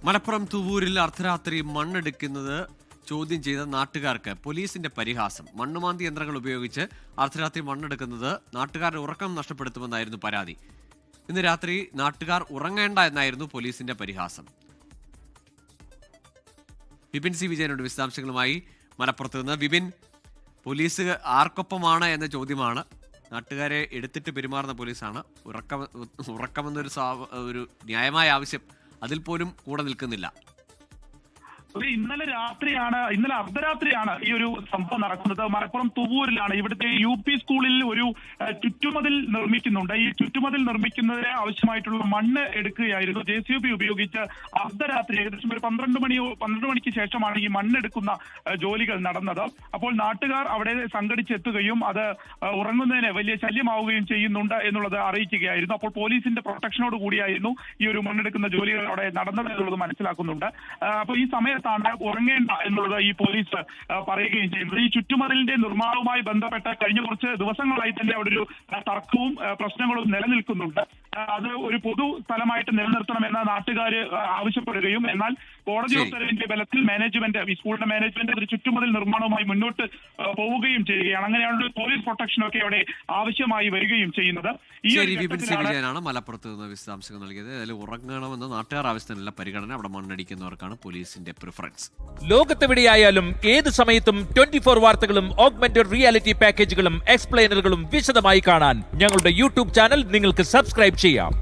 മലപ്പുറം തുവൂരിൽ അർദ്ധരാത്രി മണ്ണെടുക്കുന്നത് ചോദ്യം ചെയ്ത നാട്ടുകാർക്ക് പോലീസിന്റെ പരിഹാസം. മണ്ണുമാന്തി യന്ത്രങ്ങൾ ഉപയോഗിച്ച് അർദ്ധരാത്രി മണ്ണെടുക്കുന്നത് നാട്ടുകാരുടെ ഉറക്കം നഷ്ടപ്പെടുത്തുമെന്നായിരുന്നു പരാതി. ഇന്ന് രാത്രി നാട്ടുകാർ ഉറങ്ങേണ്ട എന്നായിരുന്നു പോലീസിന്റെ പരിഹാസം. വിപിൻ സി വിജയനോട് വിശദാംശങ്ങളുമായി മലപ്പുറത്ത് നിന്ന്. വിപിൻ, പോലീസ് ആർക്കൊപ്പമാണ് എന്ന ചോദ്യമാണ്. നാട്ടുകാരെ എടുത്തിട്ട് പെരുമാറുന്ന പോലീസാണ്. ഉറക്കമെന്നൊരു ന്യായമായ ആവശ്യം അതിൽ പോലും കൂടെ നിൽക്കുന്നില്ല. ഇന്നലെ അർദ്ധരാത്രിയാണ് ഈ ഒരു സംഭവം നടക്കുന്നത്. മലപ്പുറം തുവൂരിലാണ്. ഇവിടുത്തെ UP സ്കൂളിൽ ഒരു ചുറ്റുമതിൽ നിർമ്മിക്കുന്നുണ്ട്. ഈ ചുറ്റുമതിൽ നിർമ്മിക്കുന്നതിന് ആവശ്യമായിട്ടുള്ള മണ്ണ് എടുക്കുകയായിരുന്നു JCB ഉപയോഗിച്ച്. അർദ്ധരാത്രി ഏകദേശം ഒരു 12 മണിക്ക് ശേഷമാണ് ഈ മണ്ണെടുക്കുന്ന ജോലികൾ നടന്നത്. അപ്പോൾ നാട്ടുകാർ അവിടെ സംഘടിച്ചെത്തുകയും അത് ഉറങ്ങുന്നതിന് വലിയ ശല്യമാവുകയും ചെയ്യുന്നുണ്ട് എന്നുള്ളത് അറിയിക്കുകയായിരുന്നു. അപ്പോൾ പോലീസിന്റെ പ്രൊട്ടക്ഷനോട് കൂടിയായിരുന്നു ഈ ഒരു മണ്ണെടുക്കുന്ന ജോലികൾ അവിടെ നടന്നത് എന്നുള്ളത് മനസ്സിലാക്കുന്നുണ്ട്. അപ്പോൾ ഈ സമയത്ത് ഉറങ്ങേണ്ട എന്നുള്ളത് ഈ പോലീസ് പറയുകയും ചെയ്യുന്നത്. ഈ ചുറ്റുമതിലിന്റെ നിർമ്മാണവുമായി ബന്ധപ്പെട്ട കഴിഞ്ഞ കുറച്ച് ദിവസങ്ങളായി തന്നെ അവിടെ ഒരു തർക്കവും പ്രശ്നങ്ങളും നിലനിൽക്കുന്നുണ്ട്. അത് ഒരു പൊതു സ്ഥലമായിട്ട് നിലനിർത്തണമെന്ന് നാട്ടുകാർ ആവശ്യപ്പെടുകയും എന്നാൽ കോടതി ഉത്തരവിന്റെ ബലത്തിൽ ഈ സ്കൂളിന്റെ മാനേജ്മെന്റ് ഒരു ചുറ്റുമതിൽ നിർമ്മാണവുമായി മുന്നോട്ട് പോവുകയും ചെയ്യുകയാണ്. അങ്ങനെയാണ് പോലീസ് പ്രൊട്ടക്ഷനൊക്കെ അവിടെ ആവശ്യമായി വരികയും ചെയ്യുന്നത്. വിജയനാണ് മലപ്പുറത്ത് നിന്ന് വിശദാംശങ്ങൾ നൽകിയത്. അതിൽ ഉറങ്ങണമെന്ന് നാട്ടുകാർ ആവശ്യത്തിനല്ല പരിഗണന. അവിടെ മണ്ണടിക്കുന്നവർക്കാണ് പോലീസിന്റെ പ്രിഫറൻസ്. ലോകത്തെവിടെയായാലും ഏത് സമയത്തും 24 വാർത്തകളും ഓഗ്മെന്റഡ് റിയാലിറ്റി പാക്കേജുകളും എക്സ്പ്ലെയിനറുകളും വിശദമായി കാണാൻ ഞങ്ങളുടെ YouTube ചാനൽ നിങ്ങൾക്ക് സബ്സ്ക്രൈബ് ചെയ്യാം.